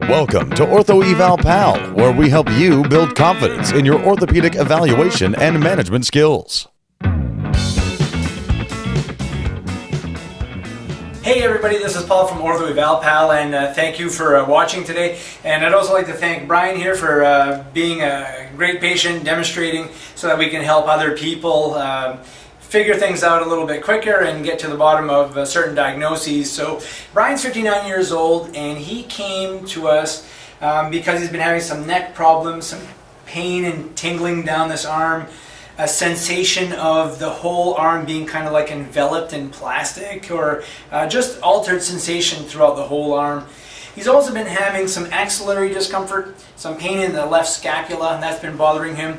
Welcome to Ortho Eval Pal, where we help you build confidence in your orthopedic evaluation and management skills. Hey everybody, this is Paul from Ortho Eval Pal, and thank you for watching today. And I'd also like to thank Brian here for being a great patient, demonstrating so that we can help other people figure things out a little bit quicker and get to the bottom of certain diagnoses. So Brian's 59 years old, and he came to us because he's been having some neck problems, some pain and tingling down this arm, a sensation of the whole arm being kind of like enveloped in plastic, or just altered sensation throughout the whole arm. He's also been having some axillary discomfort, some pain in the left scapula, and that's been bothering him.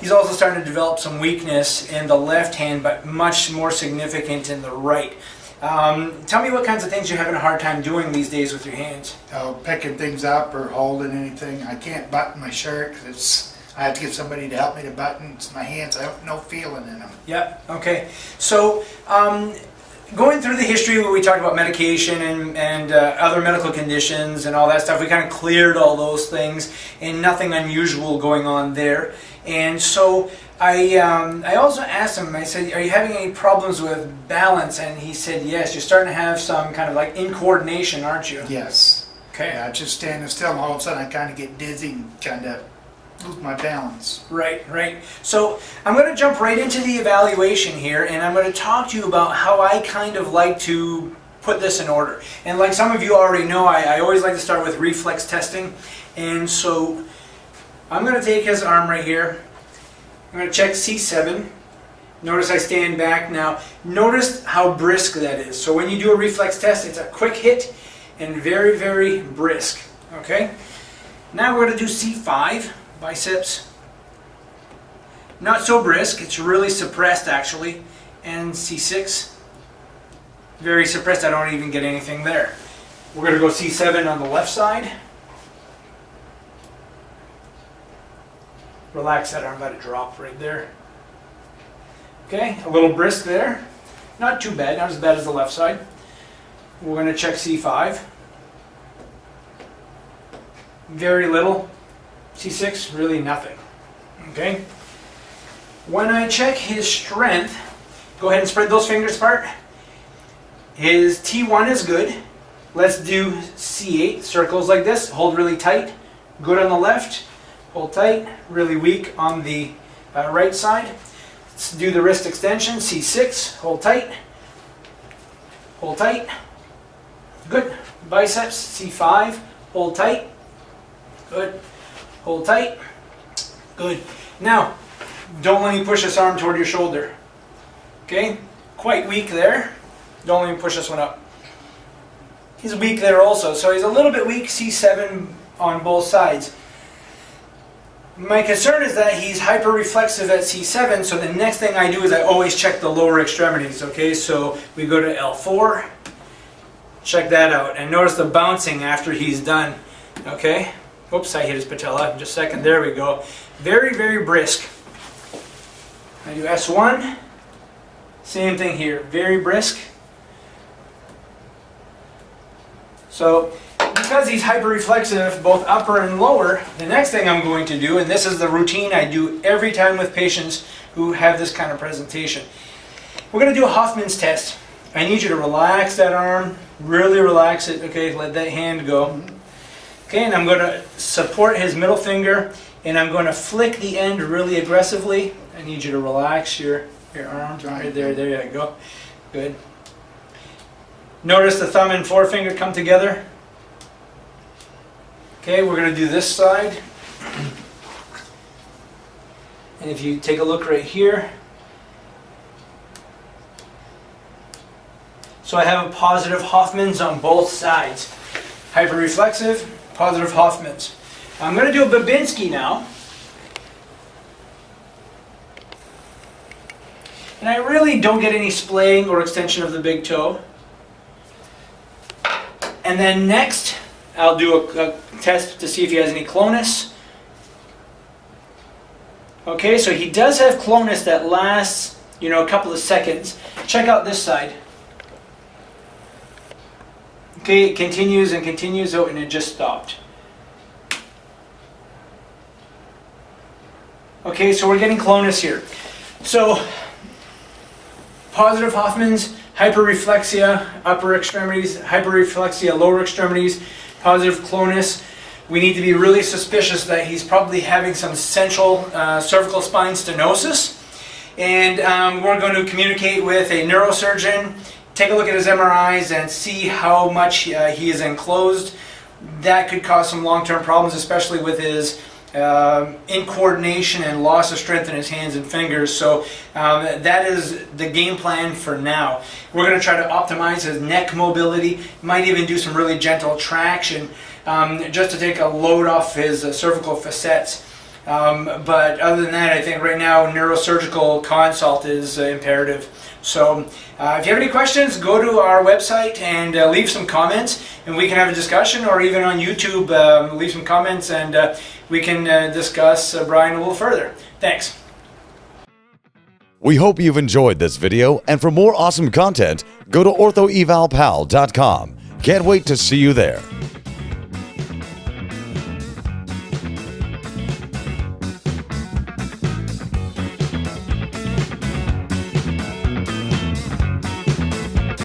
He's also starting to develop some weakness in the left hand, but much more significant in the right. Tell me what kinds of things you're having a hard time doing these days with your hands. Picking things up or holding anything. I can't button my shirt because I have to get somebody to help me to button. It's my hands. I have no feeling in them. Yep. Okay. So going through the history where we talked about medication and other medical conditions and all that stuff, we kind of cleared all those things and nothing unusual going on there. And so I also asked him, I said, are you having any problems with balance? And he said, yes, you're starting to have some kind of like incoordination, aren't you? Yes. Okay. Yeah, just standing still and all of a sudden I kind of get dizzy and kind of lose my balance. Right, right. So I'm going to jump right into the evaluation here, and I'm going to talk to you about how I kind of like to put this in order. And like some of you already know, I always like to start with reflex testing. And so I'm going to take his arm right here. I'm going to check C7. Notice I stand back now. Notice how brisk that is. So when you do a reflex test, it's a quick hit and very, very brisk. Okay? Now we're going to do C5, biceps. Not so brisk. It's really suppressed actually. And C6, very suppressed. I don't even get anything there. We're going to go C7 on the left side. Relax that arm, let it drop right there. Okay, a little brisk there. Not too bad, not as bad as the left side. We're going to check C5. Very little. C6, really nothing. Okay. When I check his strength, go ahead and spread those fingers apart. His T1 is good. Let's do C8, circles like this. Hold really tight. Good on the left. Hold tight, really weak on the right side. Let's do the wrist extension, C6, hold tight. Hold tight. Good. Biceps, C5, hold tight. Good. Hold tight. Good. Now, don't let me push this arm toward your shoulder. Okay? Quite weak there. Don't let me push this one up. He's weak there also, so he's a little bit weak, C7 on both sides. My concern is that he's hyperreflexive at C7, so the next thing I do is I always check the lower extremities, okay? So we go to L4, check that out, and notice the bouncing after he's done, okay? Oops, I hit his patella, just a second, there we go. Very, very brisk. I do S1, same thing here, very brisk. So, because he's hyperreflexive, both upper and lower, the next thing I'm going to do, and this is the routine I do every time with patients who have this kind of presentation. We're going to do a Hoffmans test. I need you to relax that arm, really relax it, okay, let that hand go. Okay, and I'm going to support his middle finger, and I'm going to flick the end really aggressively. I need you to relax your arm, right there, there you go. Good. Notice the thumb and forefinger come together. Okay, we're going to do this side. And if you take a look right here. So I have a positive Hoffmans on both sides. Hyperreflexive, positive Hoffmans. I'm going to do a Babinski now. And I really don't get any splaying or extension of the big toe. And then next, I'll do a test to see if he has any Clonus. Okay, so he does have Clonus that lasts, a couple of seconds. Check out this side. Okay, it continues and continues out, and it just stopped. Okay, so we're getting Clonus here. So, positive Hoffmans, hyperreflexia, upper extremities, hyperreflexia, lower extremities, positive Clonus. We need to be really suspicious that he's probably having some central cervical spine stenosis. And we're going to communicate with a neurosurgeon, take a look at his MRIs and see how much he is enclosed. That could cause some long-term problems, especially with his incoordination and loss of strength in his hands and fingers. So that is the game plan for now. We're going to try to optimize his neck mobility, might even do some really gentle traction just to take a load off his cervical facets. But other than that, I think right now neurosurgical consult is imperative. So if you have any questions, go to our website and leave some comments and we can have a discussion, or even on YouTube, leave some comments and we can discuss Brian a little further. Thanks. We hope you've enjoyed this video, and for more awesome content, go to orthoevalpal.com. Can't wait to see you there.